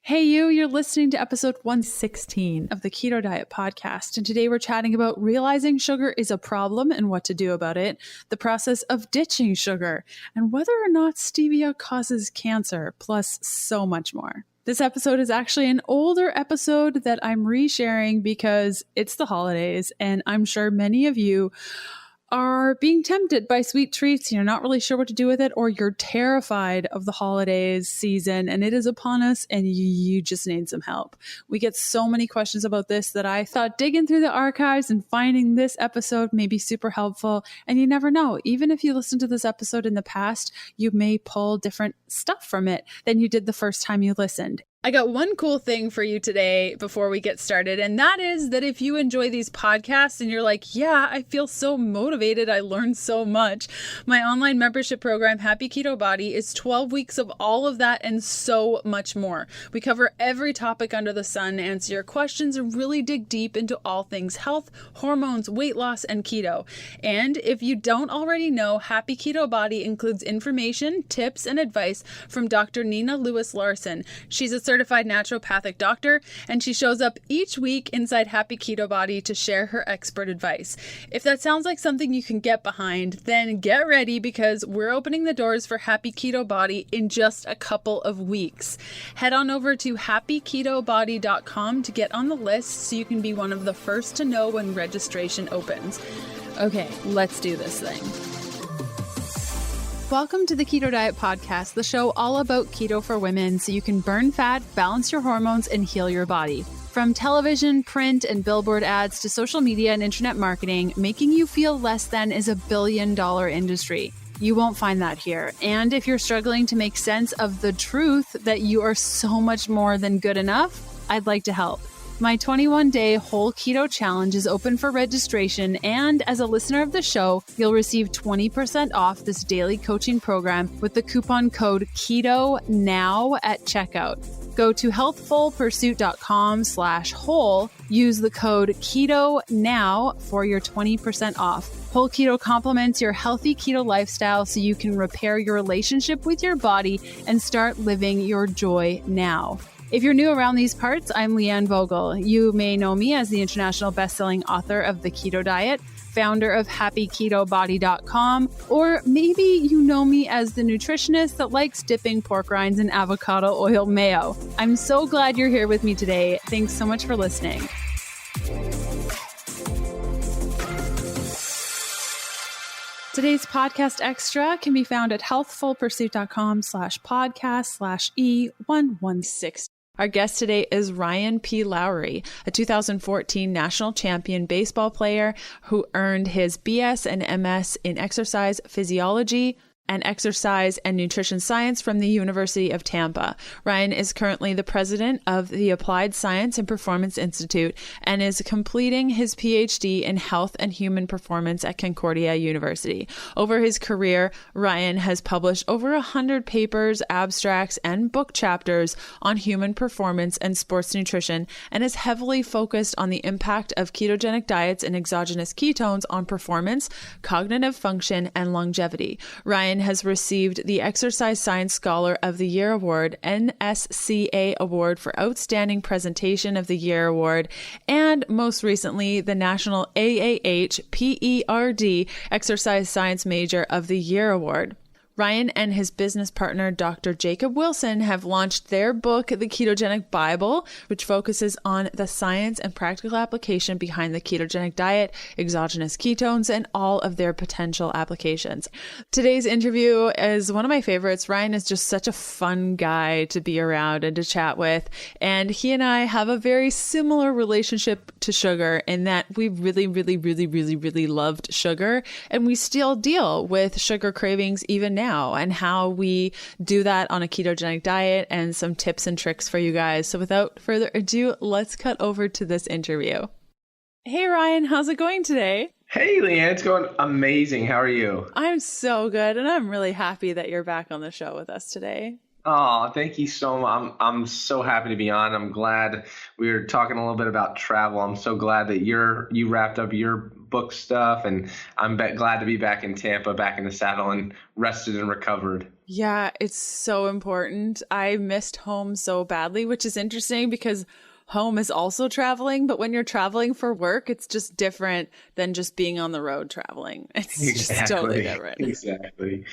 Hey you're listening to episode 116 of the Keto Diet Podcast, and today we're chatting about realizing sugar is a problem and what to do about it, the process of ditching sugar, and whether or not stevia causes cancer, plus so much more. This episode is actually an older episode that I'm resharing because it's the holidays, and I'm sure many of you are being tempted by sweet treats. You're not really sure what to do with it, or you're terrified of the holidays season and it is upon us and you just need some help. We get so many questions about this that I thought digging through the archives and finding this episode may be super helpful. And you never know, even if you listen to this episode in the past, you may pull different stuff from it than you did the first time you listened. I got one cool thing for you today before we get started, and that is that if you enjoy these podcasts and you're like, yeah, I feel so motivated, I learned so much, my online membership program, Happy Keto Body, is 12 weeks of all of that and so much more. We cover every topic under the sun, answer your questions, and really dig deep into all things health, hormones, weight loss, and keto. And if you don't already know, Happy Keto Body includes information, tips, and advice from Dr. Nina Lewis-Larson. She's a certified naturopathic doctor, and she shows up each week inside Happy Keto Body to share her expert advice. If that sounds like something you can get behind, then get ready because we're opening the doors for Happy Keto Body in just a couple of weeks. Head on over to happyketobody.com to get on the list so you can be one of the first to know when registration opens. Okay, let's do this thing. Welcome to the Keto Diet Podcast, the show all about keto for women so you can burn fat, balance your hormones, and heal your body. From television, print, and billboard ads to social media and internet marketing, making you feel less than is a billion-dollar industry. You won't find that here. And if you're struggling to make sense of the truth that you are so much more than good enough, I'd like to help. My 21-day whole keto challenge is open for registration, and as a listener of the show, you'll receive 20% off this daily coaching program with the coupon code KETONOW at checkout. Go to healthfulpursuit.com/whole, use the code KETONOW for your 20% off. Whole Keto complements your healthy keto lifestyle so you can repair your relationship with your body and start living your joy now. If you're new around these parts, I'm Leanne Vogel. You may know me as the international best-selling author of The Keto Diet, founder of happyketobody.com, or maybe you know me as the nutritionist that likes dipping pork rinds in avocado oil mayo. I'm so glad you're here with me today. Thanks so much for listening. Today's podcast extra can be found at healthfulpursuit.com/podcast/E116. Our guest today is Ryan P. Lowery, a 2014 national champion baseball player who earned his BS and MS in exercise physiology and exercise and nutrition science from the University of Tampa. Ryan is currently the president of the Applied Science and Performance Institute and is completing his PhD in health and human performance at Concordia University. Over his career, Ryan has published over 100 papers, abstracts, and book chapters on human performance and sports nutrition, and is heavily focused on the impact of ketogenic diets and exogenous ketones on performance, cognitive function, and longevity. Ryan has received the Exercise Science Scholar of the Year Award, NSCA Award for Outstanding Presentation of the Year Award, and most recently, the National AAH PERD Exercise Science Major of the Year Award. Ryan and his business partner, Dr. Jacob Wilson, have launched their book, The Ketogenic Bible, which focuses on the science and practical application behind the ketogenic diet, exogenous ketones, and all of their potential applications. Today's interview is one of my favorites. Ryan is just such a fun guy to be around and to chat with. And he and I have a very similar relationship to sugar in that we really loved sugar. And we still deal with sugar cravings even now, and how we do that on a ketogenic diet and some tips and tricks for you guys. So without further ado, let's cut over to this interview. Hey Ryan, how's it going today? Hey Leanne, it's going amazing. How are you? I'm so good, and I'm really happy that you're back on the show with us today. Oh, thank you so much. I'm so happy to be on. I'm glad we were talking a little bit about travel. I'm so glad that you wrapped up your book stuff, and I'm glad to be back in Tampa, back in the saddle and rested and recovered. Yeah, it's so important. I missed home so badly, which is interesting because home is also traveling, but when you're traveling for work, it's just different than just being on the road traveling. It's just totally Exactly. different. Exactly.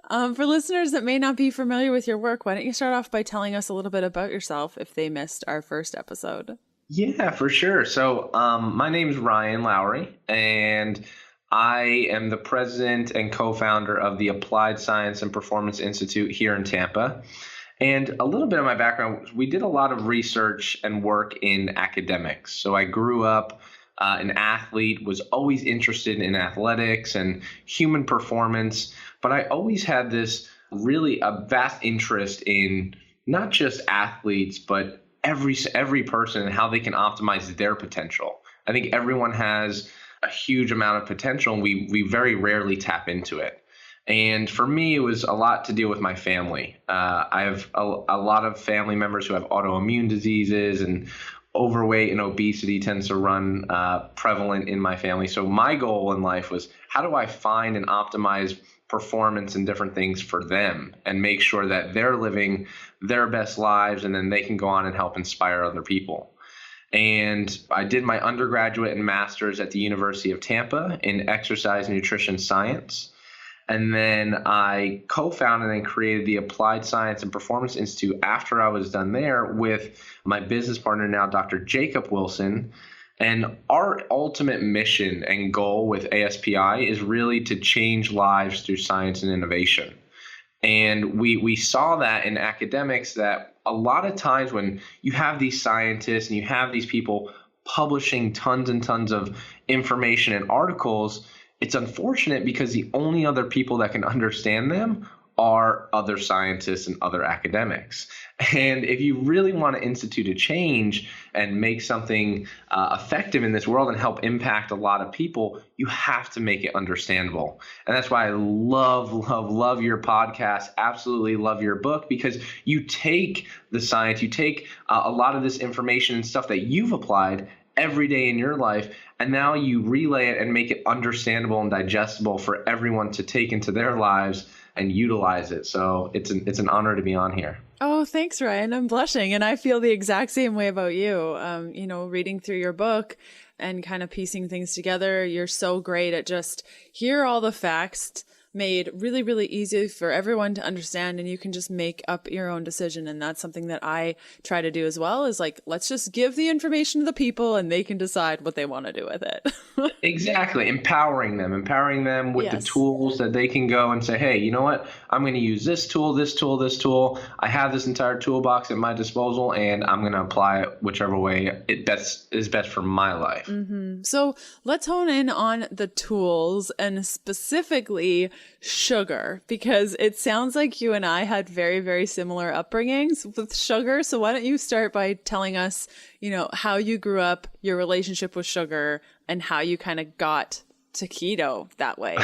For listeners that may not be familiar with your work, why don't you start off by telling us a little bit about yourself if they missed our first episode? Yeah, for sure. So, my name's Ryan Lowery, and I am the president and co-founder of the Applied Science and Performance Institute here in Tampa. And a little bit of my background, we did a lot of research and work in academics. So I grew up an athlete, was always interested in athletics and human performance, but I always had this really a vast interest in not just athletes, but every person and how they can optimize their potential. I think everyone has a huge amount of potential, and we very rarely tap into it. And for me, it was a lot to deal with my family. I have a lot of family members who have autoimmune diseases, and overweight and obesity tends to run prevalent in my family. So my goal in life was, how do I find and optimize performance and different things for them and make sure that they're living their best lives, and then they can go on and help inspire other people. And I did my undergraduate and master's at the University of Tampa in exercise nutrition science. And then I co-founded and created the Applied Science and Performance Institute after I was done there with my business partner now, Dr. Jacob Wilson. And our ultimate mission and goal with ASPI is really to change lives through science and innovation. And we saw that in academics, that a lot of times when you have these scientists and you have these people publishing tons and tons of information and articles, it's unfortunate because the only other people that can understand them are other scientists and other academics. And if you really want to institute a change and make something effective in this world and help impact a lot of people, you have to make it understandable. And that's why I love your podcast. Absolutely love your book, because you take the science, you take a lot of this information and stuff that you've applied every day in your life, and now you relay it and make it understandable and digestible for everyone to take into their lives and utilize it. So it's an honor to be on here. Oh, thanks, Ryan. I'm blushing, and I feel the exact same way about you. Reading through your book and kind of piecing things together, you're so great at just hear all the facts made really, really easy for everyone to understand, and you can just make up your own decision. And that's something that I try to do as well, is like, let's just give the information to the people and they can decide what they want to do with it. Exactly. Empowering them with the Yes. tools that they can go and say, hey, you know what? I'm going to use this tool, this tool, this tool. I have this entire toolbox at my disposal, and I'm going to apply it whichever way is best for my life. Mm-hmm. So let's hone in on the tools, and specifically sugar, because it sounds like you and I had very, very similar upbringings with sugar. So why don't you start by telling us, how you grew up, your relationship with sugar, and how you kind of got to keto that way.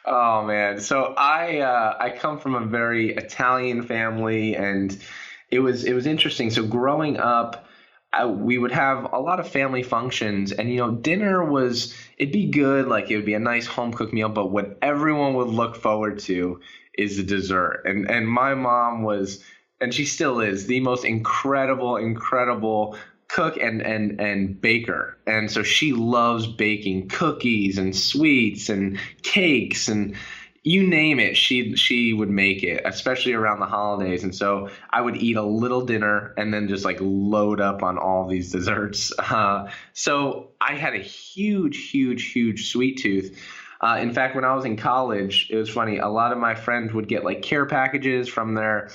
Oh man. So I come from a very Italian family, and it was interesting. So growing up, we would have a lot of family functions, and dinner it'd be good, like it would be a nice home cooked meal, but what everyone would look forward to is the dessert. And my mom was, and she still is, the most incredible cook and baker. And so she loves baking cookies and sweets and cakes, and you name it, she would make it, especially around the holidays. And so I would eat a little dinner and then just like load up on all these desserts. So I had a huge sweet tooth. In fact, when I was in college, it was funny. A lot of my friends would get like care packages from their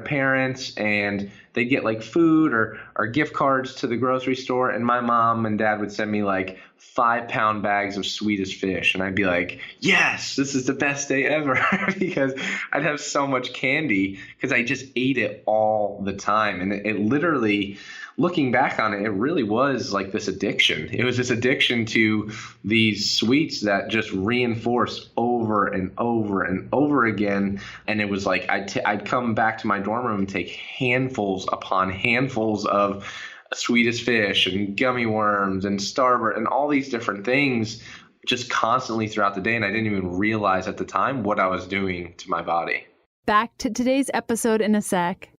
parents, and they'd get like food or gift cards to the grocery store. And my mom and dad would send me like 5-pound bags of Swedish fish. And I'd be like, yes, this is the best day ever, because I'd have so much candy because I just ate it all the time. And it literally, looking back on it, it really was like this addiction. It was this addiction to these sweets that just reinforced over and over again. And it was like I'd come back to my dorm room and take handfuls upon handfuls of Swedish fish and gummy worms and Starburst and all these different things just constantly throughout the day. And I didn't even realize at the time what I was doing to my body. Back to today's episode in a sec.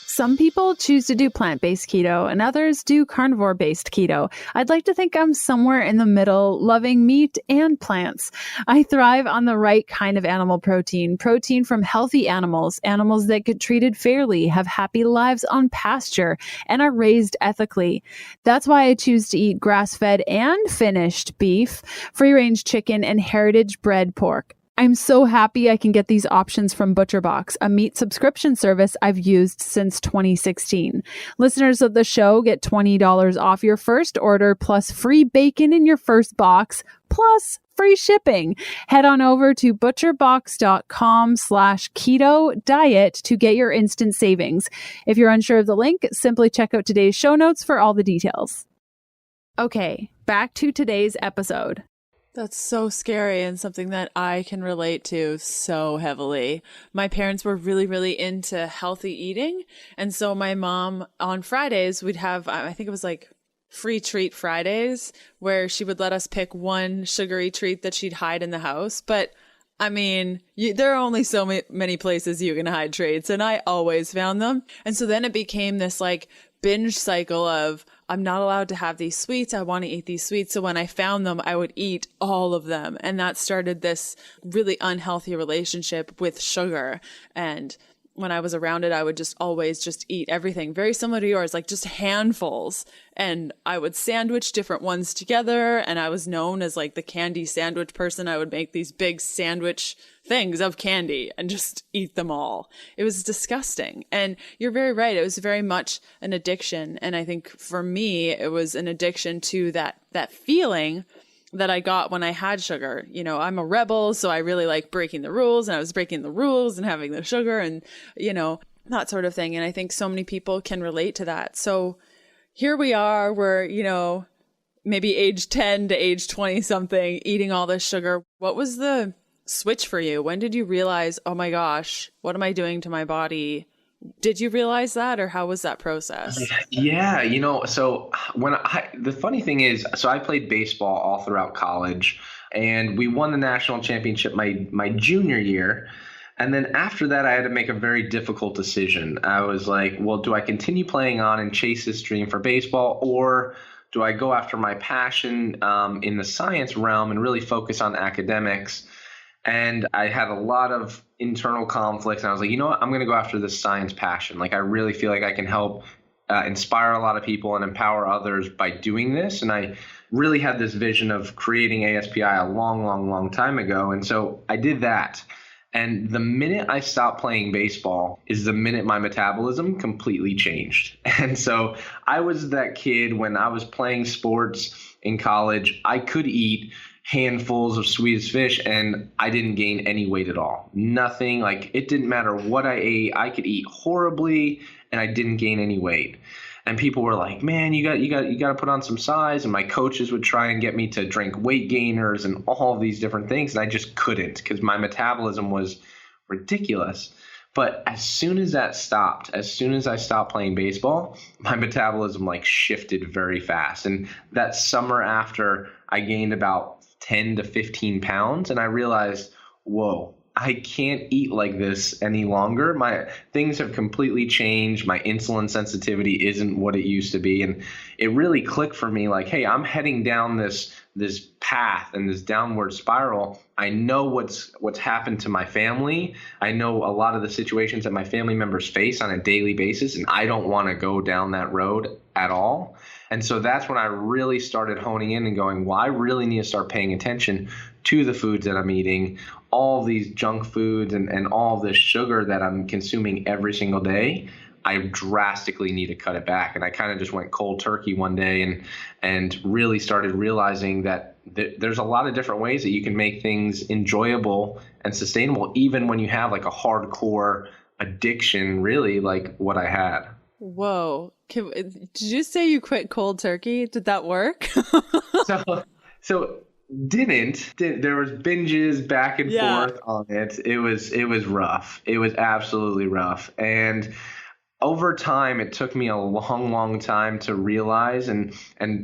Some people choose to do plant-based keto and others do carnivore-based keto. I'd like to think I'm somewhere in the middle, loving meat and plants. I thrive on the right kind of animal protein from healthy animals that get treated fairly, have happy lives on pasture, and are raised ethically. That's why I choose to eat grass-fed and finished beef, free-range chicken, and heritage-bred pork. I'm so happy I can get these options from ButcherBox, a meat subscription service I've used since 2016. Listeners of the show get $20 off your first order plus free bacon in your first box plus free shipping. Head on over to butcherbox.com/keto diet to get your instant savings. If you're unsure of the link, simply check out today's show notes for all the details. Okay, back to today's episode. That's so scary and something that I can relate to so heavily. My parents were really, really into healthy eating. And so my mom on Fridays, we'd have, I think it was like free treat Fridays, where she would let us pick one sugary treat that she'd hide in the house. But I mean, there are only so many places you can hide treats, and I always found them. And so then it became this like binge cycle of, I'm not allowed to have these sweets. I want to eat these sweets. So when I found them, I would eat all of them. And that started this really unhealthy relationship with sugar. And when I was around it, I would just always just eat everything. Very similar to yours, like just handfuls. And I would sandwich different ones together. And I was known as like the candy sandwich person. I would make these big sandwich things of candy and just eat them all. It was disgusting. And you're very right. It was very much an addiction. And I think for me, it was an addiction to that feeling that I got when I had sugar. You know, I'm a rebel, so I really like breaking the rules, and I was breaking the rules and having the sugar and, you know, that sort of thing. And I think so many people can relate to that. So here we are, we're, you know, maybe age 10 to age 20 something, eating all this sugar. What was the switch for you? When did you realize, oh my gosh, what am I doing to my body? Did you realize that, or how was that process? Yeah, you know, so the funny thing is, so I played baseball all throughout college, and we won the national championship my junior year. And then after that, I had to make a very difficult decision. I was like, well, do I continue playing on and chase this dream for baseball, or do I go after my passion in the science realm and really focus on academics? And I had a lot of internal conflicts, and I was like, you know what, I'm going to go after this science passion. Like, I really feel like I can help inspire a lot of people and empower others by doing this. And I really had this vision of creating ASPI a long time ago. And so I did that. And the minute I stopped playing baseball is the minute my metabolism completely changed. And so I was that kid when I was playing sports in college. I could eat handfuls of Swedish fish and I didn't gain any weight at all. Nothing. Like, it didn't matter what I ate. I could eat horribly and I didn't gain any weight. And people were like, man, you got to put on some size. And my coaches would try and get me to drink weight gainers and all of these different things. And I just couldn't, because my metabolism was ridiculous. But as soon as that stopped, as soon as I stopped playing baseball, my metabolism like shifted very fast. And that summer after, I gained about 10 to 15 pounds. And I realized, whoa, I can't eat like this any longer. My things have completely changed. My insulin sensitivity isn't what it used to be. And it really clicked for me, like, hey, I'm heading down this path and this downward spiral. I know what's happened to my family. I know a lot of the situations that my family members face on a daily basis, and I don't want to go down that road at all. And so that's when I really started honing in and going, well, I really need to start paying attention to the foods that I'm eating, all these junk foods and all this sugar that I'm consuming every single day. I drastically need to cut it back. And I kind of just went cold turkey one day and really started realizing that there's a lot of different ways that you can make things enjoyable and sustainable, even when you have like a hardcore addiction, really, like what I had. Whoa. Did you say you quit cold turkey? Did that work? So didn't. There was binges back and forth on it. It was rough. It was absolutely rough. And over time, it took me a long time to realize and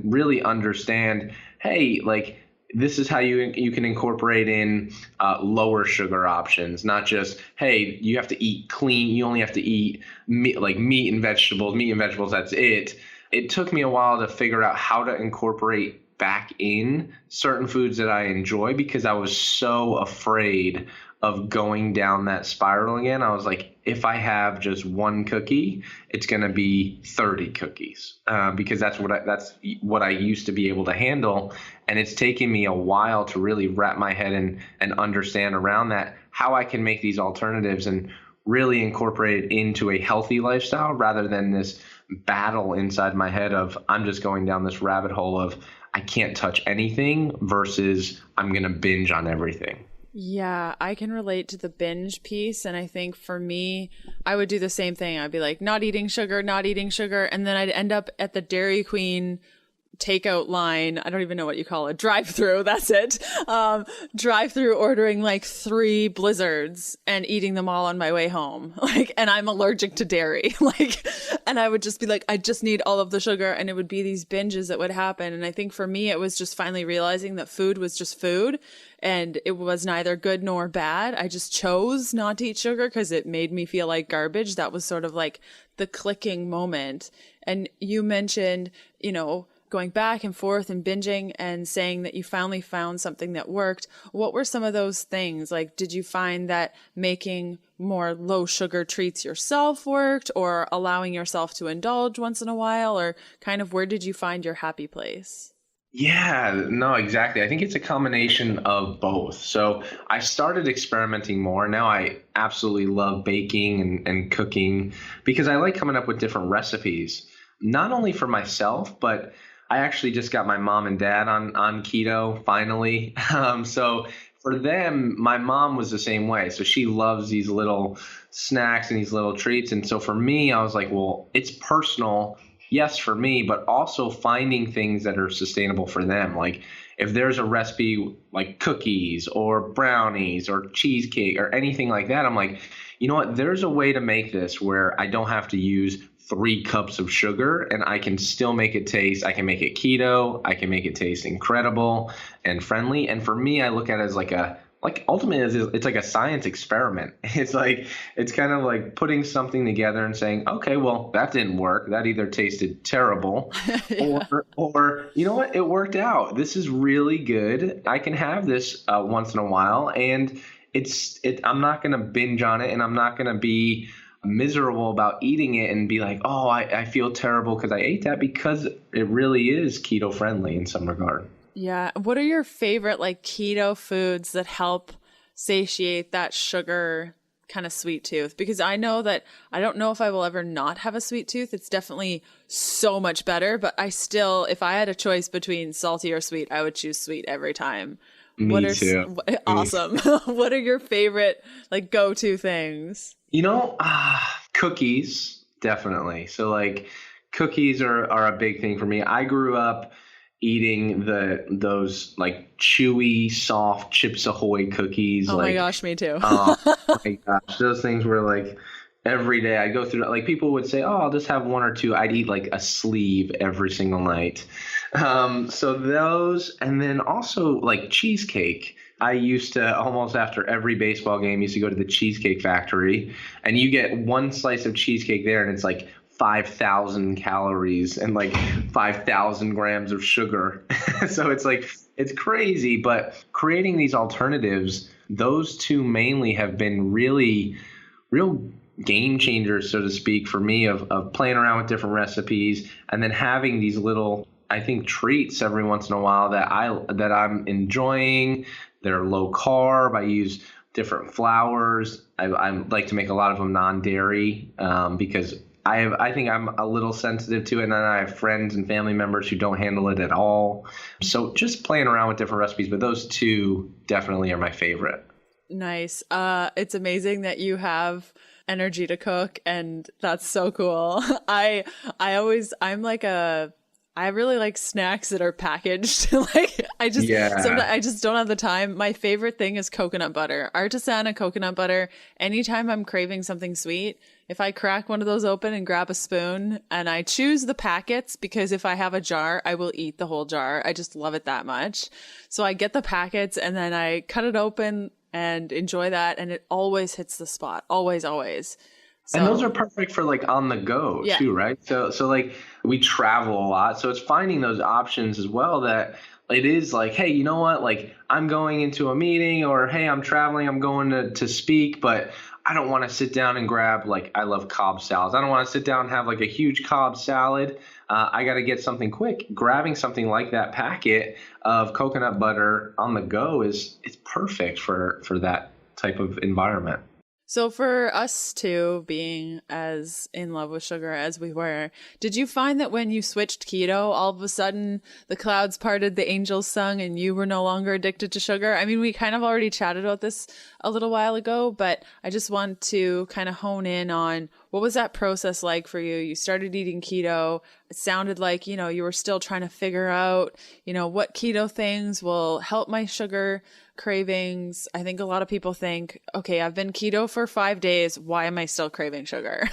really understand, hey, like, this is how you can incorporate in lower sugar options, not just, hey, you have to eat clean. You only have to eat meat and vegetables. That's it. It took me a while to figure out how to incorporate back in certain foods that I enjoy, because I was so afraid of going down that spiral again. I was like, if I have just one cookie, it's going to be 30 cookies, because that's what I used to be able to handle. And it's taken me a while to really wrap my head and understand around that, how I can make these alternatives and really incorporate it into a healthy lifestyle, rather than this battle inside my head of, I'm just going down this rabbit hole of, I can't touch anything, versus I'm going to binge on everything. Yeah, I can relate to the binge piece. And I think for me, I would do the same thing. I'd be like, not eating sugar. And then I'd end up at the Dairy Queen takeout line. I don't even know what you call it. Drive-through. That's it. Drive-through, ordering like 3 blizzards and eating them all on my way home. And I'm allergic to dairy. And I would just be like, I just need all of the sugar. And it would be these binges that would happen. And I think for me, it was just finally realizing that food was just food. And it was neither good nor bad. I just chose not to eat sugar because it made me feel like garbage. That was sort of like the clicking moment. And you mentioned, going back and forth and binging and saying that you finally found something that worked. What were some of those things? Did you find that making more low sugar treats yourself worked, or allowing yourself to indulge once in a while, or kind of where did you find your happy place? Yeah, no, exactly. I think it's a combination of both. So I started experimenting more. Now I absolutely love baking and cooking, because I like coming up with different recipes, not only for myself, but I actually just got my mom and dad on keto finally. So for them, my mom was the same way. So she loves these little snacks and these little treats. And so for me, I was like, well, it's personal. Yes, for me, but also finding things that are sustainable for them. Like if there's a recipe like cookies or brownies or cheesecake or anything like that, I'm like, you know what? There's a way to make this where I don't have to use 3 cups of sugar, and I can still make it taste. I can make it keto. I can make it taste incredible and friendly. And for me, I look at it as ultimately it's like a science experiment. It's kind of like putting something together and saying, okay, well, that didn't work. That either tasted terrible Yeah. or you know what? It worked out. This is really good. I can have this once in a while, and I'm not going to binge on it, and I'm not going to be miserable about eating it and be like, oh, I feel terrible because I ate that, because it really is keto friendly in some regard. Yeah. What are your favorite keto foods that help satiate that sugar kind of sweet tooth? Because I know that I don't know if I will ever not have a sweet tooth. It's definitely so much better, but I still, if I had a choice between salty or sweet, I would choose sweet every time. Me too. Awesome. What are your favorite go-to things? Cookies, definitely. So cookies are a big thing for me. I grew up eating those chewy, soft Chips Ahoy cookies. Oh my gosh, me too. Oh my gosh, those things were every day I go through. People would say, oh, I'll just have 1 or 2. I'd eat a sleeve every single night. So those, and then also cheesecake. I used to almost after every baseball game used to go to the Cheesecake Factory, and you get 1 slice of cheesecake there, and it's 5,000 calories and 5,000 grams of sugar. So it's crazy. But creating these alternatives, those 2 mainly have been real game changers, so to speak, for me of playing around with different recipes, and then having these little, I think, treats every once in a while that I'm enjoying. They're low carb. I use different flours. I like to make a lot of them non-dairy because I think I'm a little sensitive to it, and then I have friends and family members who don't handle it at all. So just playing around with different recipes, but those 2 definitely are my favorite. Nice. It's amazing that you have energy to cook, and that's so cool. I really like snacks that are packaged. Sometimes I just don't have the time. My favorite thing is coconut butter, artisan coconut butter. Anytime I'm craving something sweet, If I crack one of those open and grab a spoon, and I choose the packets because if I have a jar, I will eat the whole jar. I just love it that much. So I get the packets and then I cut it open and enjoy that. And it always hits the spot. Always, always. So, and those are perfect for like on the go too, right? So like we travel a lot. So it's finding those options as well that it is like, hey, you know what? Like I'm going into a meeting, or hey, I'm traveling, I'm going to speak, but I don't want to sit down and grab, like, I love Cobb salads. I don't want to sit down and have like a huge Cobb salad. I got to get something quick. Grabbing something like that packet of coconut butter on the go it's perfect for that type of environment. So for us two being as in love with sugar as we were, did you find that when you switched keto, all of a sudden the clouds parted, the angels sung, and you were no longer addicted to sugar? I mean, we kind of already chatted about this a little while ago, but I just want to kind of hone in on what was that process like for you? You started eating keto. It sounded like, you were still trying to figure out, what keto things will help my sugar cravings. I think a lot of people think, okay, I've been keto for 5 days. Why am I still craving sugar?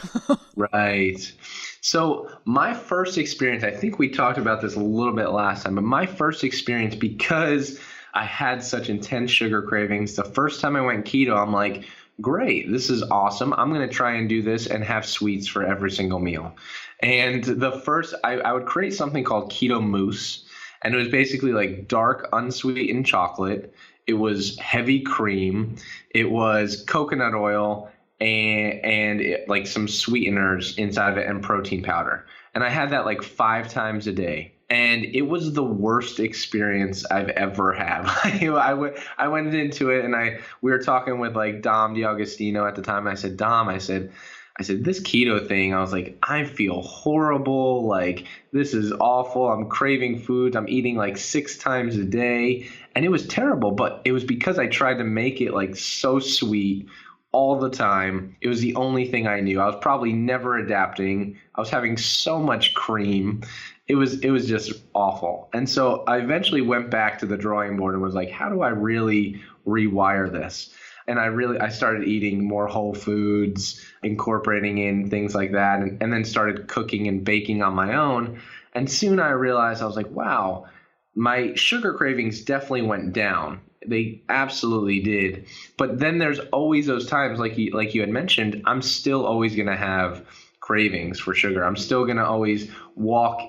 Right. So my first experience, I think we talked about this a little bit last time, but my first experience, because I had such intense sugar cravings, the first time I went keto, I'm like, great, this is awesome. I'm going to try and do this and have sweets for every single meal. And the first, I would create something called keto mousse. And it was basically like dark, unsweetened chocolate. It was heavy cream. It was coconut oil and like some sweeteners inside of it and protein powder. And I had that like 5 times a day. And it was the worst experience I've ever had. I went into it and we were talking with like Dom D'Agostino at the time. And I said, Dom, I said, this keto thing, I was like, I feel horrible. Like, this is awful. I'm craving foods. I'm eating like 6 times a day. And it was terrible, but it was because I tried to make it like so sweet all the time. It was the only thing I knew. I was probably never adapting. I was having so much cream. It was just awful. And so I eventually went back to the drawing board and was like, how do I really rewire this? And I started eating more whole foods, incorporating in things like that, and then started cooking and baking on my own. And soon I realized, I was like, wow, my sugar cravings definitely went down. They absolutely did. But then there's always those times, like you had mentioned, I'm still always going to have cravings for sugar. I'm still going to always walk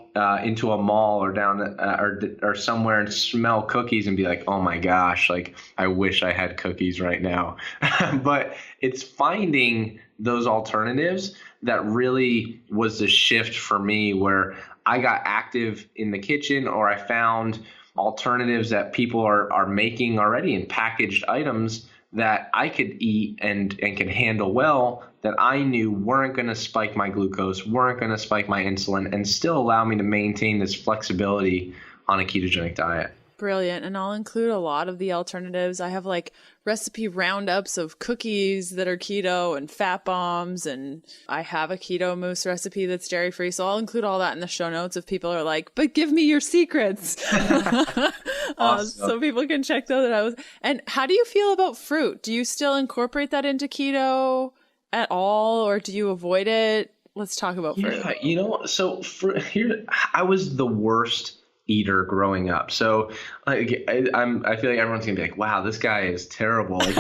into a mall or down or somewhere and smell cookies and be like, oh my gosh, like I wish I had cookies right now. But it's finding those alternatives that really was the shift for me, where I got active in the kitchen, or I found alternatives that people are making already in packaged items that I could eat and could handle well, that I knew weren't going to spike my glucose, weren't going to spike my insulin, and still allow me to maintain this flexibility on a ketogenic diet. Brilliant. And I'll include a lot of the alternatives. I have like recipe roundups of cookies that are keto and fat bombs. And I have a keto mousse recipe that's dairy free. So I'll include all that in the show notes if people are like, but give me your secrets. Awesome. So people can check those out. And how do you feel about fruit? Do you still incorporate that into keto at all, or do you avoid it? Let's talk about fruit. Yeah, so here, I was the worst eater growing up. So I feel like everyone's gonna be like, wow, this guy is terrible. Like,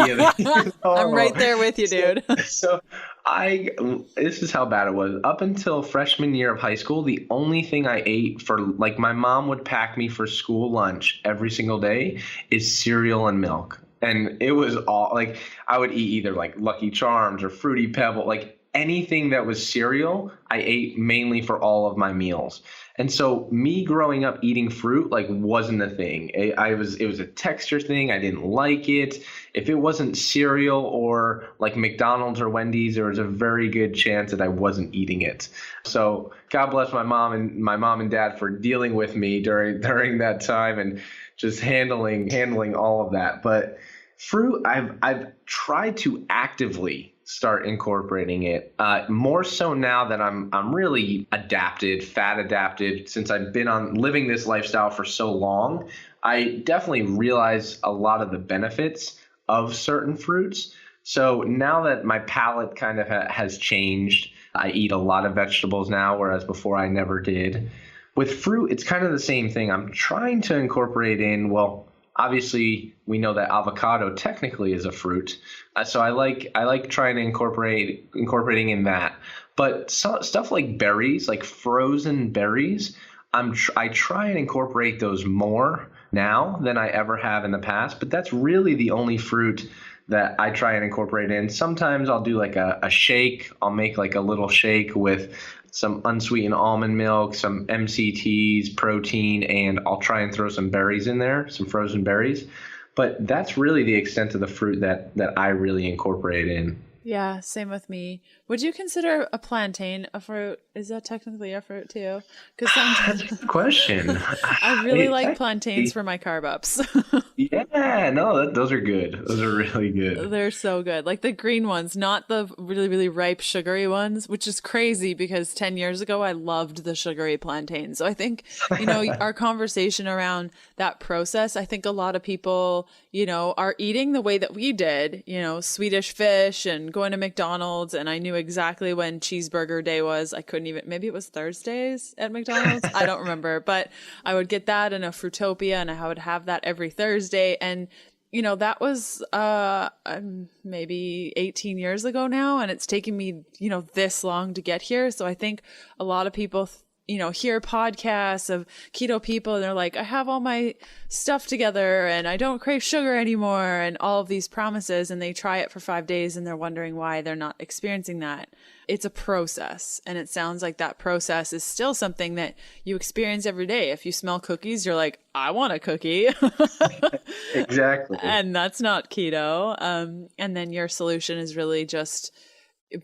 I'm right there with you, dude. So this is how bad it was. Up until freshman year of high school, the only thing I ate for, like, my mom would pack me for school lunch every single day is cereal and milk. And it was all like, I would eat either like Lucky Charms or Fruity Pebble, like anything that was cereal, I ate mainly for all of my meals. And so me growing up eating fruit like wasn't a thing. It was a texture thing. I didn't like it. If it wasn't cereal or like McDonald's or Wendy's, there was a very good chance that I wasn't eating it. So God bless my mom and dad for dealing with me during that time and just handling all of that. But fruit, I've tried to actively start incorporating it more so now that I'm really fat adapted, since I've been living this lifestyle for so long. I definitely realize a lot of the benefits of certain fruits. So now that my palate kind of has changed, I eat a lot of vegetables now, whereas before I never did. With fruit, it's kind of the same thing. I'm trying to incorporate in, well, obviously we know that avocado technically is a fruit. So I like trying to incorporating in that. But stuff like berries, like frozen berries, I try and incorporate those more now than I ever have in the past. But that's really the only fruit that I try and incorporate in. Sometimes I'll do like a shake. I'll make like a little shake with some unsweetened almond milk, some MCTs, protein, and I'll try and throw some berries in there, some frozen berries. But that's really the extent of the fruit that I really incorporate in. Yeah, same with me. Would you consider a plantain a fruit? Is that technically a fruit too? Because That's a good question. I really like plantains for my carb ups. Yeah, no, those are good. Those are really good. They're so good. Like the green ones, not the really, really ripe sugary ones, which is crazy because 10 years ago, I loved the sugary plantain. So I think, our conversation around that process, I think a lot of people, are eating the way that we did, Swedish fish and going to McDonald's. And I knew exactly when cheeseburger day was. I couldn't even, maybe it was Thursdays at McDonald's. I don't remember, but I would get that in a Fruitopia and I would have that every Thursday. And, that was maybe 18 years ago now. And it's taken me, this long to get here. So I think a lot of people, hear podcasts of keto people and they're like, I have all my stuff together and I don't crave sugar anymore and all of these promises. And they try it for 5 days and they're wondering why they're not experiencing that. It's a process. And it sounds like that process is still something that you experience every day. If you smell cookies, you're like, I want a cookie. Exactly. And that's not keto. And then your solution is really just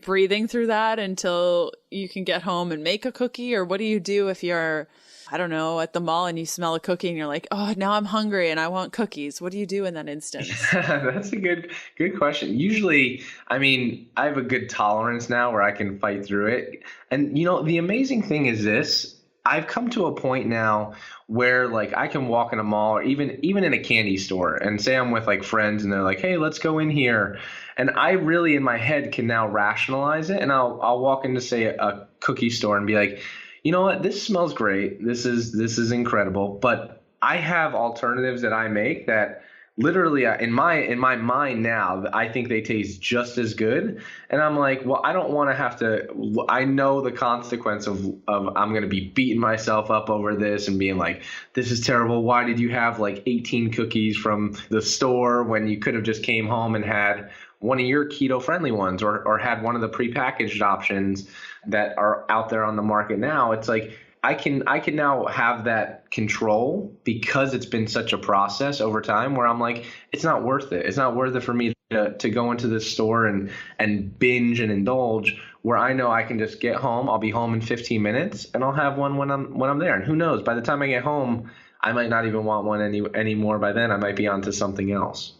breathing through that until you can get home and make a cookie? Or what do you do if you're, I don't know, at the mall and you smell a cookie and you're like, oh, now I'm hungry and I want cookies? What do you do in that instance? That's a good question. Usually, I have a good tolerance now where I can fight through it. And, the amazing thing is this. I've come to a point now where like I can walk in a mall or even in a candy store and say I'm with like friends and they're like, hey, let's go in here. And I really in my head can now rationalize it. And I'll walk into say a cookie store and be like, you know what, this smells great. This is incredible. But I have alternatives that I make that literally in my mind now, I think they taste just as good. And I'm like, well, I don't want to have to, I know the consequence of I'm going to be beating myself up over this and being like, this is terrible. Why did you have like 18 cookies from the store when you could have just came home and had one of your keto-friendly ones or had one of the prepackaged options that are out there on the market now? It's like, I can now have that control because it's been such a process over time where I'm like, it's not worth it. It's not worth it for me to go into this store and binge and indulge, where I know I can just get home. I'll be home in 15 minutes and I'll have one when I'm there. And who knows, by the time I get home, I might not even want one anymore. By then I might be onto something else.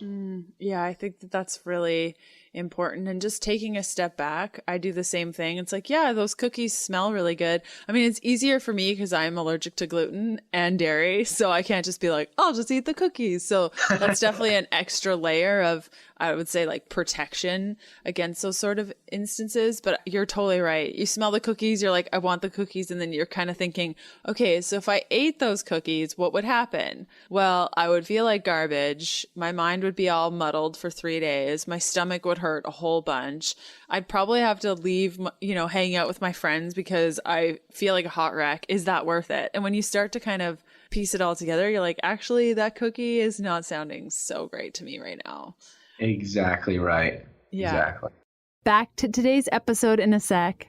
Yeah, I think that's really important. And just taking a step back, I do the same thing. It's like, yeah, those cookies smell really good. It's easier for me because I'm allergic to gluten and dairy. So I can't just be like, I'll just eat the cookies. So that's definitely an extra layer of, I would say, like protection against those sort of instances. But you're totally right. You smell the cookies, you're like, I want the cookies. And then you're kind of thinking, okay, so if I ate those cookies, what would happen? Well, I would feel like garbage. My mind would be all muddled for 3 days. My stomach would hurt a whole bunch. I'd probably have to leave, hanging out with my friends because I feel like a hot wreck. Is that worth it? And when you start to kind of piece it all together, you're like, actually, that cookie is not sounding so great to me right now. Exactly right. Yeah. Exactly. Back to today's episode in a sec.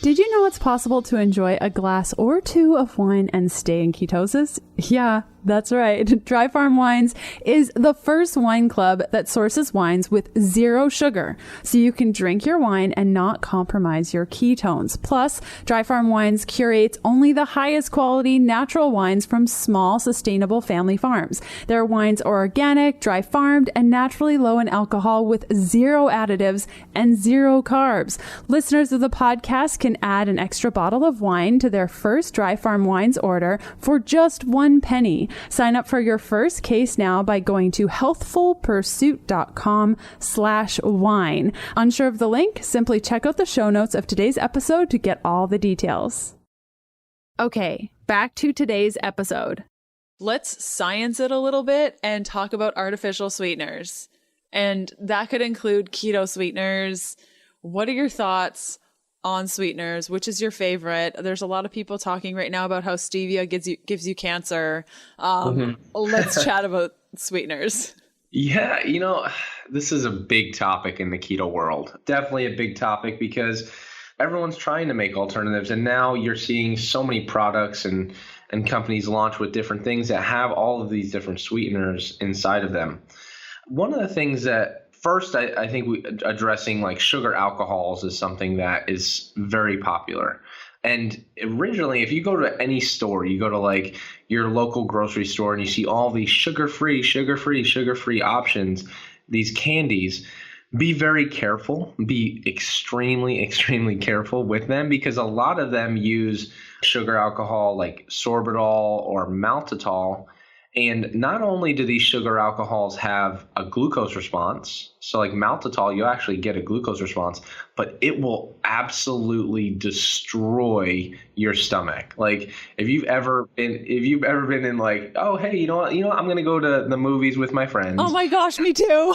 Did you know it's possible to enjoy a glass or two of wine and stay in ketosis? Yeah, that's right. Dry Farm Wines is the first wine club that sources wines with 0 sugar, so you can drink your wine and not compromise your ketones. Plus, Dry Farm Wines curates only the highest quality natural wines from small, sustainable family farms. Their wines are organic, dry farmed, and naturally low in alcohol with 0 additives and 0 carbs. Listeners of the podcast can add an extra bottle of wine to their first Dry Farm Wines order for just $1. one penny. Sign up for your first case now by going to healthfulpursuit.com/wine. Unsure of the link? Simply check out the show notes of today's episode to get all the details. Okay, back to today's episode. Let's science it a little bit and talk about artificial sweeteners. And that could include keto sweeteners. What are your thoughts on sweeteners? Which is your favorite? There's a lot of people talking right now about how stevia gives you cancer. Let's chat about sweeteners. Yeah, this is a big topic in the keto world. Definitely a big topic because everyone's trying to make alternatives. And now you're seeing so many products and companies launch with different things that have all of these different sweeteners inside of them. One of the things that first, I think addressing like sugar alcohols is something that is very popular. And originally, if you go to any store, you go to like your local grocery store and you see all these sugar-free options, these candies, be very careful, be extremely, extremely careful with them because a lot of them use sugar alcohol like sorbitol or maltitol. And not only do these sugar alcohols have a glucose response, so like maltitol, you actually get a glucose response, but it will absolutely destroy your stomach. Like if you've ever been in like, oh, hey, you know what, I'm going to go to the movies with my friends. Oh my gosh, me too.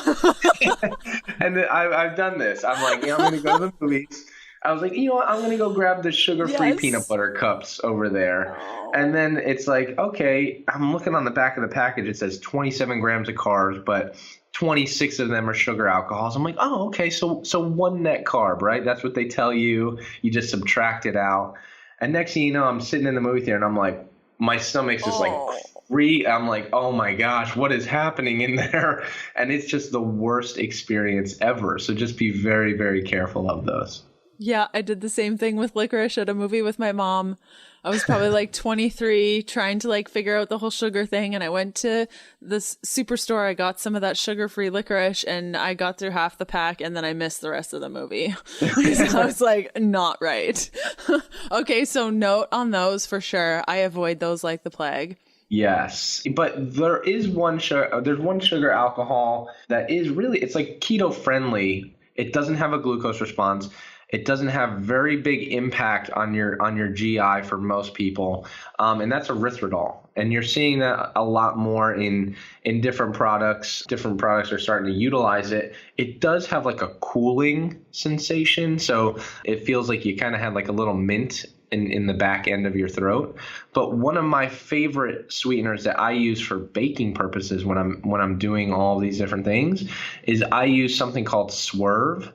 And I've done this. I'm like, I'm going to go to the movies. I was like, I'm going to go grab the sugar-free peanut butter cups over there. And then it's like, okay, I'm looking on the back of the package. It says 27 grams of carbs, but 26 of them are sugar alcohols. I'm like, oh, okay, so one net carb, right? That's what they tell you. You just subtract it out. And next thing you know, I'm sitting in the movie theater and I'm like, my stomach's just like I'm like, oh my gosh, what is happening in there? And it's just the worst experience ever. So just be very, very careful of those. Yeah, I did the same thing with licorice at a movie with my mom. I was probably like 23 trying to like figure out the whole sugar thing. And I went to this superstore. I got some of that sugar-free licorice and I got through half the pack and then I missed the rest of the movie. So I was like, not right. Okay, so note on those for sure. I avoid those like the plague. Yes, but there's one sugar alcohol that is really, it's like keto friendly. It doesn't have a glucose response. It doesn't have very big impact on your GI for most people, and that's erythritol. And you're seeing that a lot more in different products. Different products are starting to utilize it. It does have like a cooling sensation, so it feels like you kind of had like a little mint in the back end of your throat. But one of my favorite sweeteners that I use for baking purposes when I'm doing all these different things is I use something called Swerve.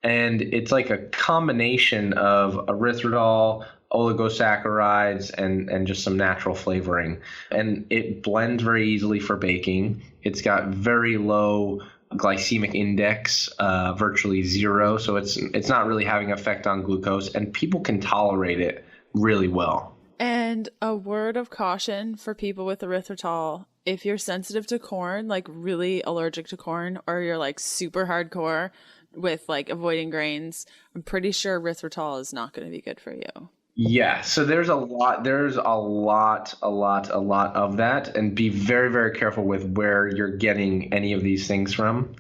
And it's like a combination of erythritol, oligosaccharides, and just some natural flavoring. And it blends very easily for baking. It's got very low glycemic index, virtually zero. So it's not really having an effect on glucose. And people can tolerate it really well. And a word of caution for people with erythritol. If you're sensitive to corn, like really allergic to corn, or you're like super hardcore with like avoiding grains, I'm pretty sure erythritol is not going to be good for you. Yeah, so there's a lot of that, and be very, very careful with where you're getting any of these things from,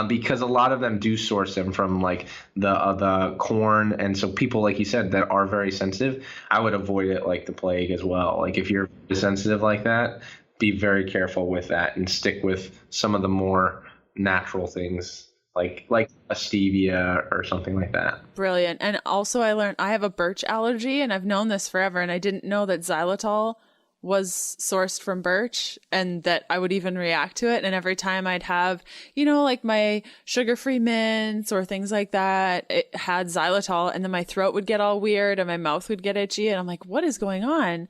because a lot of them do source them from like the corn, and so people, like you said, that are very sensitive, I would avoid it like the plague as well. Like if you're sensitive like that, be very careful with that and stick with some of the more natural things. Like a stevia or something like that. Brilliant. And also I learned I have a birch allergy and I've known this forever. And I didn't know that xylitol was sourced from birch and that I would even react to it. And every time I'd have, like my sugar-free mints or things like that, it had xylitol and then my throat would get all weird and my mouth would get itchy. And I'm like, what is going on?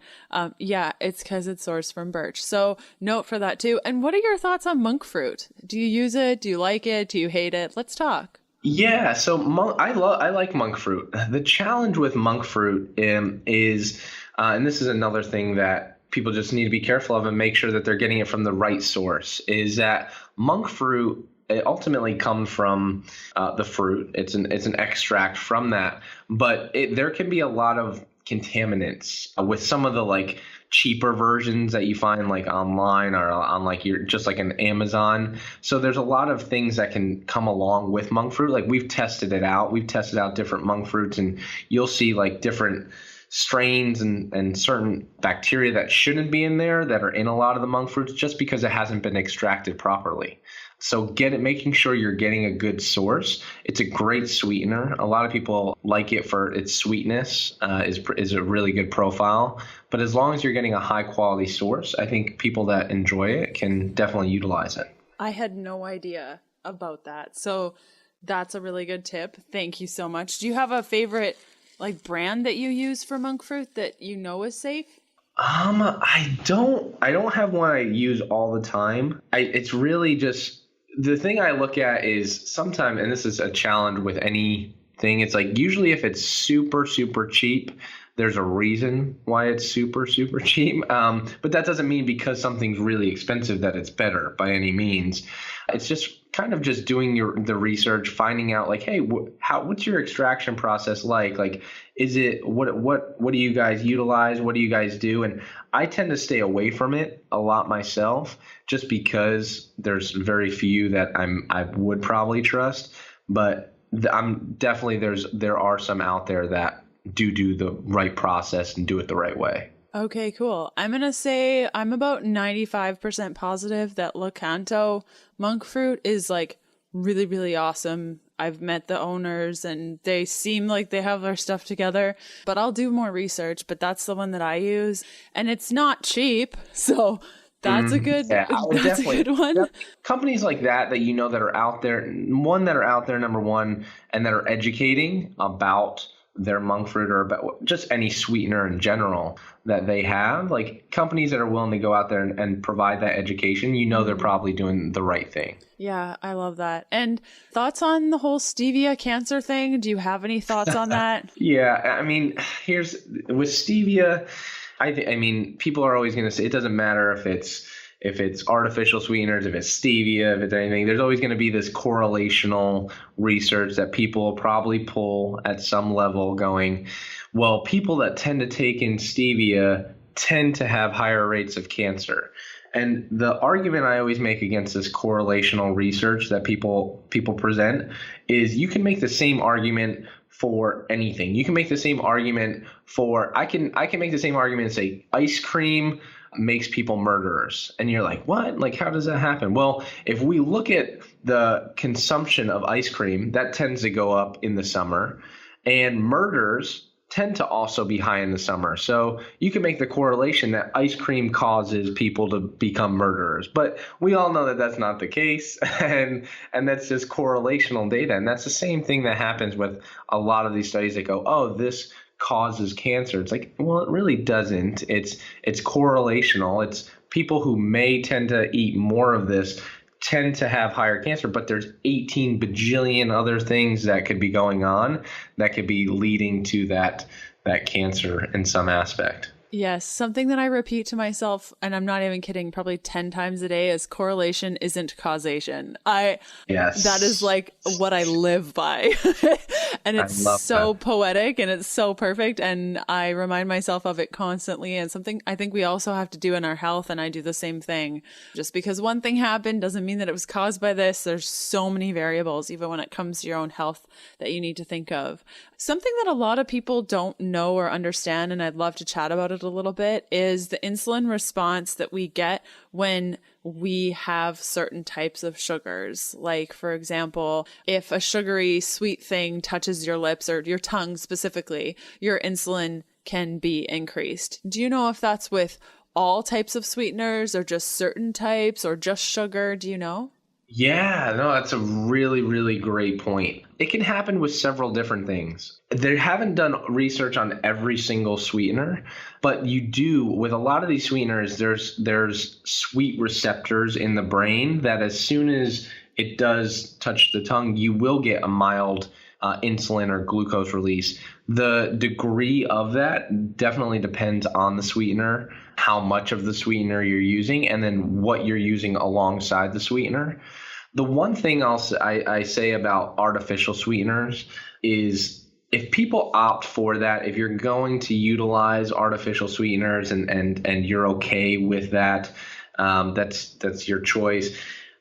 Yeah, it's because it's sourced from birch. So note for that too. And what are your thoughts on monk fruit? Do you use it? Do you like it? Do you hate it? Let's talk. Yeah, so I like monk fruit. The challenge with monk fruit is, and this is another thing that people just need to be careful of and make sure that they're getting it from the right source, is that monk fruit, it ultimately comes from the fruit. It's an extract from that, but there can be a lot of contaminants with some of the like cheaper versions that you find like online or on like your just like an Amazon. So there's a lot of things that can come along with monk fruit. Like we've tested it out. We've tested out different monk fruits, and you'll see like different strains and certain bacteria that shouldn't be in there that are in a lot of the monk fruits just because it hasn't been extracted properly. So making sure you're getting a good source. It's a great sweetener. A lot of people like it for its sweetness, is a really good profile. But as long as you're getting a high quality source, I think people that enjoy it can definitely utilize it. I had no idea about that. So that's a really good tip. Thank you so much. Do you have a favorite like brand that you use for monk fruit that you know is safe? I don't have one I use all the time. It's really just the thing I look at is sometimes, and this is a challenge with anything, it's like usually if it's super, super cheap, there's a reason why it's super, super cheap. But that doesn't mean because something's really expensive that it's better by any means. It's just kind of just doing the research, finding out like, hey, what's your extraction process like? Like, is it what do you guys utilize? What do you guys do? And I tend to stay away from it a lot myself, just because there's very few that I would probably trust. But I'm definitely there are some out there that do the right process and do it the right way. Okay, cool. I'm going to say I'm about 95% positive that Locanto monk fruit is like really, really awesome. I've met the owners and they seem like they have their stuff together, but I'll do more research, but that's the one that I use and it's not cheap. So that's a good, that's a good one. Companies like that you know that are out there, number one, and that are educating about their monk fruit or about just any sweetener in general that they have, like companies that are willing to go out there and provide that education, you know, they're probably doing the right thing. Yeah, I love that. And thoughts on the whole stevia cancer thing? Do you have any thoughts on that? Yeah, I mean, with stevia, I mean, people are always going to say it doesn't matter if it's artificial sweeteners, if it's stevia, if it's anything, there's always going to be this correlational research that people will probably pull at some level going, well, people that tend to take in stevia tend to have higher rates of cancer. And the argument I always make against this correlational research that people present is you can make the same argument for anything. You can make the same argument for, I can make the same argument and say ice cream makes people murderers. And you're like, what? Like, how does that happen? Well, if we look at the consumption of ice cream, that tends to go up in the summer, and murders tend to also be high in the summer. So you can make the correlation that ice cream causes people to become murderers. But we all know that that's not the case. And that's just correlational data. And that's the same thing that happens with a lot of these studies that go, oh, this causes cancer. It's like, well, it really doesn't. It's correlational. It's people who may tend to eat more of this tend to have higher cancer, but there's 18 bajillion other things that could be going on that could be leading to that cancer in some aspect. Yes, something that I repeat to myself, and I'm not even kidding, probably 10 times a day is correlation isn't causation. Yes. That is like what I live by. And it's so poetic and it's so perfect. And I remind myself of it constantly. And something I think we also have to do in our health. And I do the same thing. Just because one thing happened doesn't mean that it was caused by this. There's so many variables, even when it comes to your own health, that you need to think of. Something that a lot of people don't know or understand, and I'd love to chat about it a little bit, is the insulin response that we get when we have certain types of sugars. Like, for example, if a sugary sweet thing touches your lips or your tongue specifically, your insulin can be increased. Do you know if that's with all types of sweeteners or just certain types or just sugar? Do you know? Yeah, no, that's a really, really great point. It can happen with several different things. They haven't done research on every single sweetener, but you do with a lot of these sweeteners, there's sweet receptors in the brain that as soon as it does touch the tongue, you will get a mild insulin or glucose release. The degree of that definitely depends on the sweetener, how much of the sweetener you're using, and then what you're using alongside the sweetener. The one thing I say about artificial sweeteners is if people opt for that, if you're going to utilize artificial sweeteners and you're okay with that, that's your choice.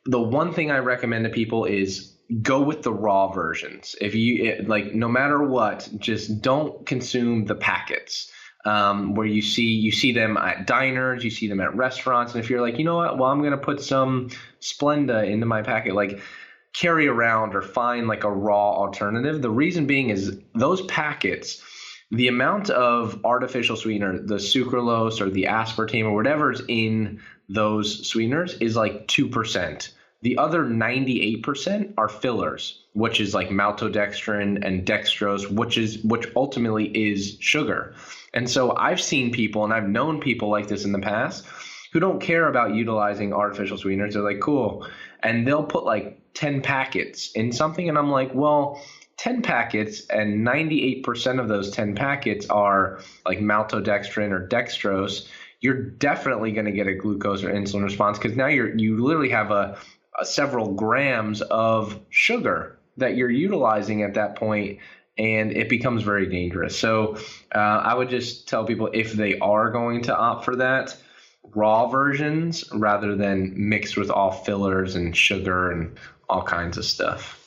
The one thing I recommend to people is go with the raw versions. If you like, no matter what, just don't consume the packets. Where you see them at diners, you see them at restaurants, and if you're like, you know what, well, I'm gonna put some Splenda into my packet, like carry around or find like a raw alternative. The reason being is those packets, the amount of artificial sweetener, the sucralose or the aspartame or whatever's in those sweeteners is like 2%. The other 98% are fillers, which is like maltodextrin and dextrose, which ultimately is sugar. And so I've seen people, and I've known people like this in the past, who don't care about utilizing artificial sweeteners. They're like, cool. And they'll put like 10 packets in something. And I'm like, well, 10 packets and 98% of those 10 packets are like maltodextrin or dextrose. You're definitely going to get a glucose or insulin response, because now you literally have a several grams of sugar that you're utilizing at that point, and it becomes very dangerous. So I would just tell people, if they are going to opt for that, raw versions rather than mixed with all fillers and sugar and all kinds of stuff.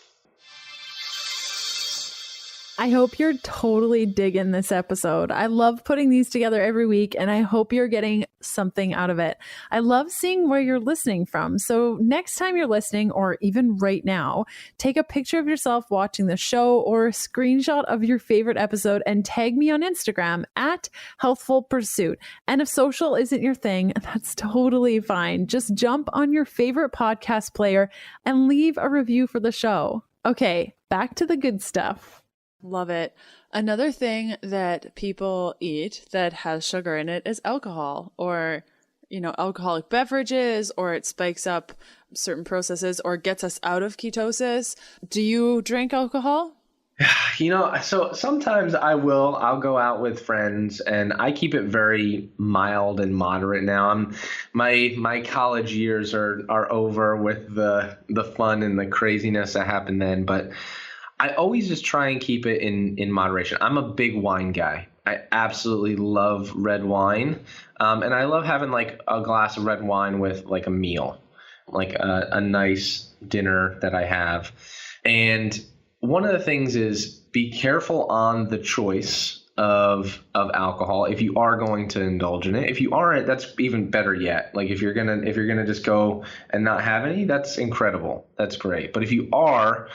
I hope you're totally digging this episode. I love putting these together every week, and I hope you're getting something out of it. I love seeing where you're listening from. So next time you're listening, or even right now, take a picture of yourself watching the show or a screenshot of your favorite episode and tag me on Instagram at Healthful Pursuit. And if social isn't your thing, that's totally fine. Just jump on your favorite podcast player and leave a review for the show. Okay, back to the good stuff. Love it. Another thing that people eat that has sugar in it is alcohol, or, alcoholic beverages, or it spikes up certain processes or gets us out of ketosis. Do you drink alcohol? So sometimes I'll go out with friends, and I keep it very mild and moderate now. My college years are over with the fun and the craziness that happened then, but I always just try and keep it in moderation. I'm a big wine guy. I absolutely love red wine. And I love having like a glass of red wine with like a meal, like a nice dinner that I have. And one of the things is be careful on the choice of alcohol if you are going to indulge in it. If you aren't, that's even better yet. Like if you're gonna just go and not have any, that's incredible. That's great. But if you are,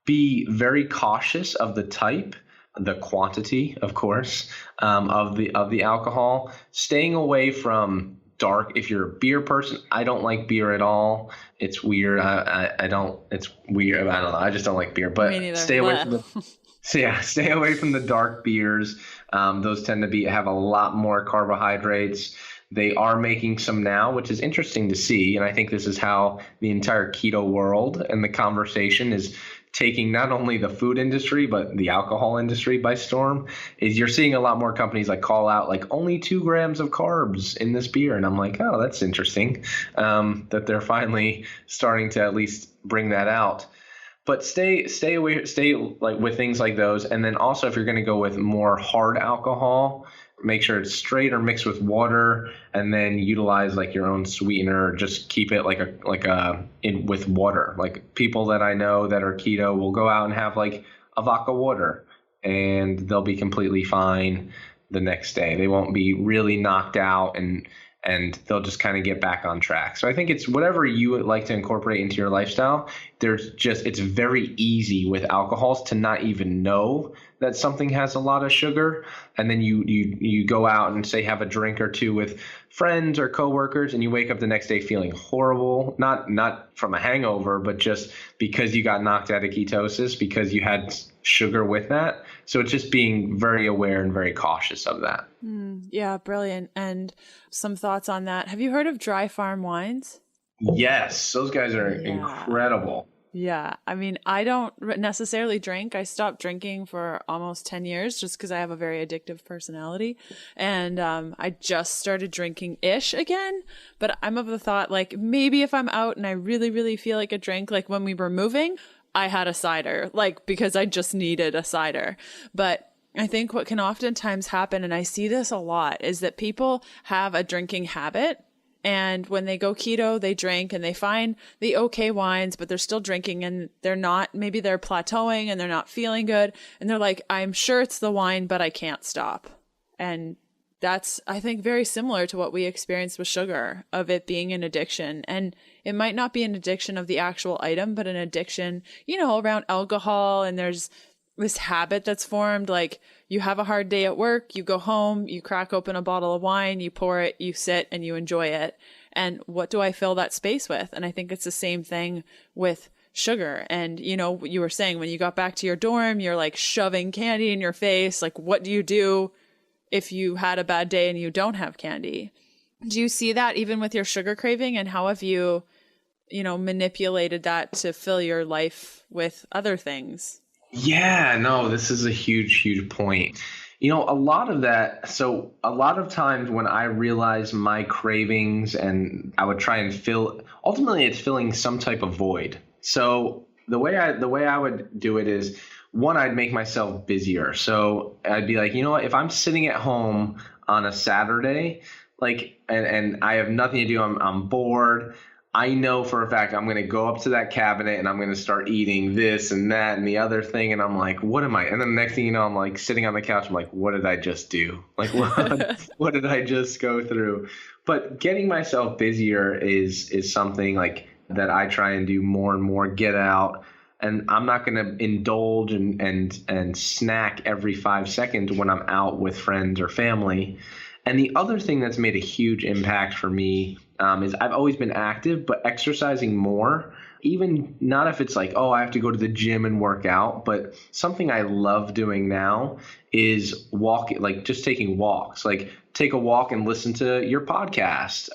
be very cautious of the type, the quantity, of course, of the alcohol. Staying away from dark. If you're a beer person, I don't like beer at all. It's weird. I don't. It's weird. I don't know. I just don't like beer. But stay away from stay away from the dark beers. Those tend to have a lot more carbohydrates. They are making some now, which is interesting to see. And I think this is how the entire keto world and the conversation is taking not only the food industry, but the alcohol industry by storm. Is you're seeing a lot more companies like call out like only 2 grams of carbs in this beer. And I'm like, oh, that's interesting that they're finally starting to at least bring that out. But stay like with things like those. And then also, if you're going to go with more hard alcohol, make sure it's straight or mixed with water, and then utilize like your own sweetener. Just keep it with water. Like people that I know that are keto will go out and have like a vodka water, and they'll be completely fine the next day. They won't be really knocked out, and they'll just kind of get back on track. So I think it's whatever you would like to incorporate into your lifestyle. It's very easy with alcohols to not even know that something has a lot of sugar. And then you go out and say have a drink or two with friends or coworkers, and you wake up the next day feeling horrible, not from a hangover, but just because you got knocked out of ketosis because you had sugar with that. So it's just being very aware and very cautious of that. Yeah, brilliant. And some thoughts on that. Have you heard of dry farm wines? Yes, those guys are incredible. Yeah. I mean, I don't necessarily drink. I stopped drinking for almost 10 years just because I have a very addictive personality. And I just started drinking-ish again. But I'm of the thought, like, maybe if I'm out and I really, really feel like a drink, like when we were moving, I had a cider, like because I just needed a cider. But I think what can oftentimes happen, and I see this a lot, is that people have a drinking habit. And when they go keto, they drink and they find the okay wines, but they're still drinking and maybe they're plateauing and they're not feeling good. And they're like, I'm sure it's the wine, but I can't stop. And that's, I think, very similar to what we experienced with sugar, of it being an addiction. And it might not be an addiction of the actual item, but an addiction, around alcohol. And there's this habit that's formed, like you have a hard day at work, you go home, you crack open a bottle of wine, you pour it, you sit and you enjoy it. And what do I fill that space with? And I think it's the same thing with sugar. And, you were saying when you got back to your dorm, you're like shoving candy in your face. Like, what do you do if you had a bad day and you don't have candy? Do you see that even with your sugar craving? And how have you, manipulated that to fill your life with other things? Yeah, no, this is a huge, huge point. A lot of that. So a lot of times when I realize my cravings and I would try and ultimately it's filling some type of void. So the way I would do it is, one, I'd make myself busier. So I'd be like, what, if I'm sitting at home on a Saturday, like, and I have nothing to do, I'm bored. I know for a fact I'm going to go up to that cabinet and I'm going to start eating this and that and the other thing. And I'm like, what am I? And then the next thing you know, I'm like sitting on the couch. I'm like, what did I just do? Like, what did I just go through? But getting myself busier is something like that I try and do more and more, get out. And I'm not going to indulge and snack every 5 seconds when I'm out with friends or family. And the other thing that's made a huge impact for me is I've always been active, but exercising more, even not if it's like, oh, I have to go to the gym and work out, but something I love doing now is just taking walks, like take a walk and listen to your podcast,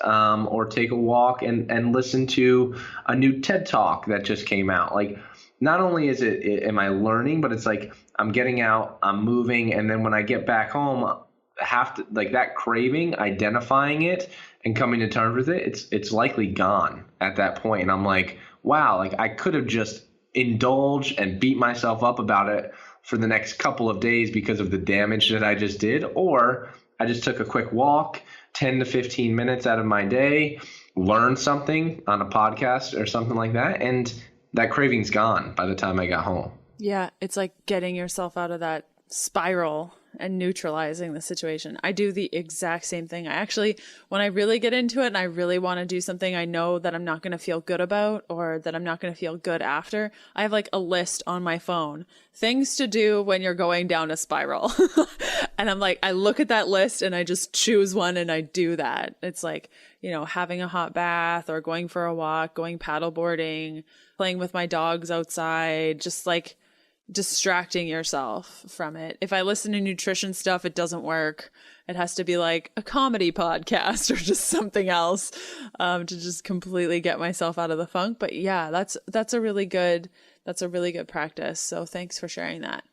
or take a walk and listen to a new TED Talk that just came out. Like, not only am I learning, but it's like I'm getting out, I'm moving, and then when I get back home, have to, like, that craving, identifying it and coming to terms with it, it's likely gone at that point. And I'm like, wow, like I could have just indulged and beat myself up about it for the next couple of days because of the damage that I just did, or I just took a quick walk, 10 to 15 minutes out of my day, learned something on a podcast or something like that, and that craving's gone by the time I got home. Yeah, it's like getting yourself out of that spiral and neutralizing the situation. I do the exact same thing. I actually, when I really get into it and I really want to do something I know that I'm not going to feel good about or that I'm not going to feel good after, I have like a list on my phone, things to do when you're going down a spiral. And I'm like, I look at that list and I just choose one and I do that. It's like, having a hot bath or going for a walk, going paddleboarding, playing with my dogs outside, just like distracting yourself from it. If I listen to nutrition stuff, it doesn't work. It has to be like a comedy podcast or just something else, to just completely get myself out of the funk. But yeah, that's a really good practice. So thanks for sharing that.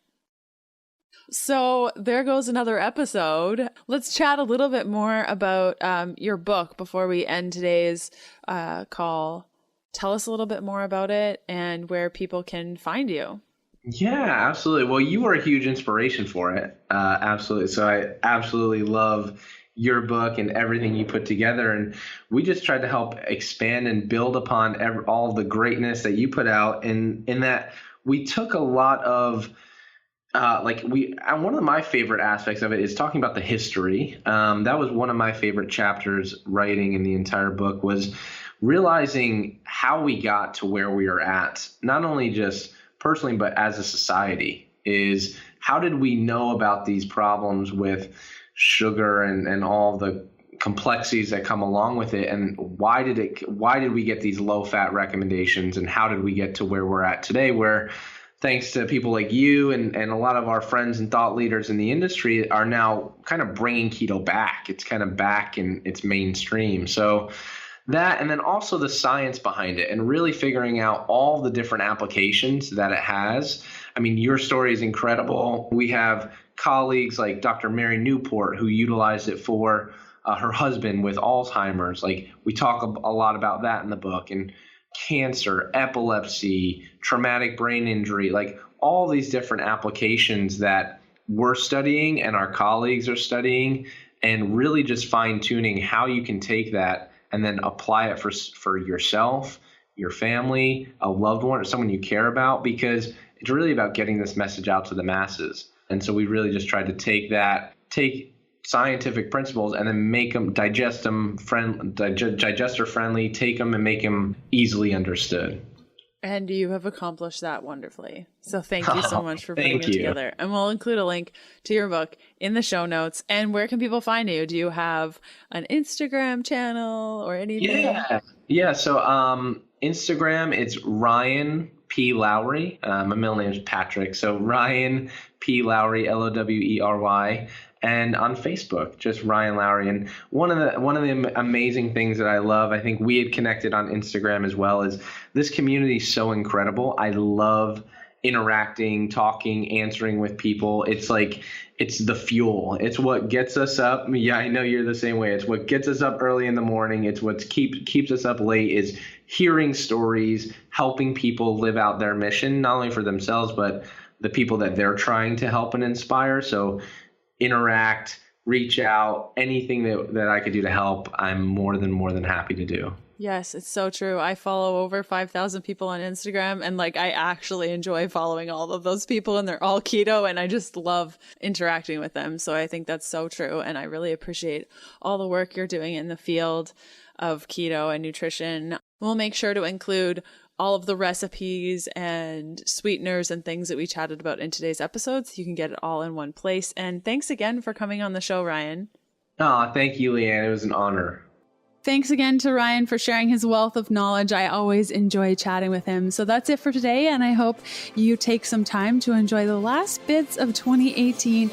So there goes another episode. Let's chat a little bit more about your book before we end today's call. Tell us a little bit more about it and where people can find you. Yeah, absolutely. Well, you were a huge inspiration for it. Absolutely. So I absolutely love your book and everything you put together. And we just tried to help expand and build upon all the greatness that you put out. In that we took a lot of one of my favorite aspects of it is talking about the history. That was one of my favorite chapters writing in the entire book, was realizing how we got to where we are at, not only just personally, but as a society. Is how did we know about these problems with sugar and all the complexities that come along with it, and why did we get these low fat recommendations, and how did we get to where we're at today, where thanks to people like you and a lot of our friends and thought leaders in the industry are now kind of bringing keto back. It's kind of back in its mainstream. So that, and then also the science behind it and really figuring out all the different applications that it has. I mean, your story is incredible. We have colleagues like Dr. Mary Newport who utilized it for her husband with Alzheimer's. Like, we talk a lot about that in the book. And cancer, epilepsy, traumatic brain injury, like all these different applications that we're studying and our colleagues are studying, and really just fine tuning how you can take that and then apply it for yourself, your family, a loved one, or someone you care about, because it's really about getting this message out to the masses. And so we really just tried to take scientific principles and then make them digester friendly, take them and make them easily understood. And you have accomplished that wonderfully. So thank you so much for putting it together. And we'll include a link to your book in the show notes. And where can people find you? Do you have an Instagram channel or anything? Yeah. So Instagram, it's Ryan P. Lowery. My middle name is Patrick. So Ryan P. Lowery, Lowery. And on Facebook, just Ryan Lowery. And one of the amazing things that I love, I think we had connected on Instagram as well, is this community is so incredible. I love interacting, talking, answering with people. It's the fuel. It's what gets us up. Yeah, I know you're the same way. It's what gets us up early in the morning. It's what keeps us up late, is hearing stories, helping people live out their mission, not only for themselves, but the people that they're trying to help and inspire. So interact, reach out, anything that I could do to help, I'm more than happy to do. Yes, it's so true. I follow over 5,000 people on Instagram, and I actually enjoy following all of those people, and they're all keto, and I just love interacting with them. So I think that's so true. And I really appreciate all the work you're doing in the field of keto and nutrition. We'll make sure to include all of the recipes and sweeteners and things that we chatted about in today's episode, so you can get it all in one place. And thanks again for coming on the show, Ryan. Oh, thank you, Leanne. It was an honor. Thanks again to Ryan for sharing his wealth of knowledge. I always enjoy chatting with him. So that's it for today, and I hope you take some time to enjoy the last bits of 2018.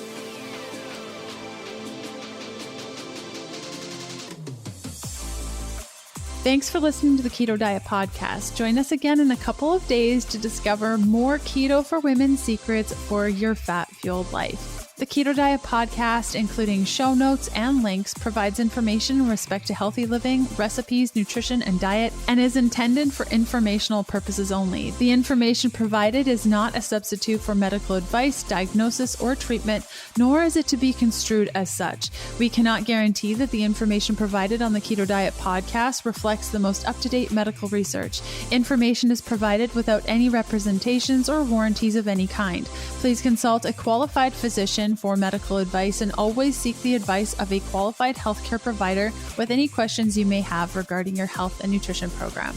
Thanks for listening to the Keto Diet Podcast. Join us again in a couple of days to discover more keto for women secrets for your fat-fueled life. The Keto Diet Podcast, including show notes and links, provides information in respect to healthy living, recipes, nutrition, and diet, and is intended for informational purposes only. The information provided is not a substitute for medical advice, diagnosis, or treatment, nor is it to be construed as such. We cannot guarantee that the information provided on the Keto Diet Podcast reflects the most up-to-date medical research. Information is provided without any representations or warranties of any kind. Please consult a qualified physician for medical advice, and always seek the advice of a qualified healthcare provider with any questions you may have regarding your health and nutrition program.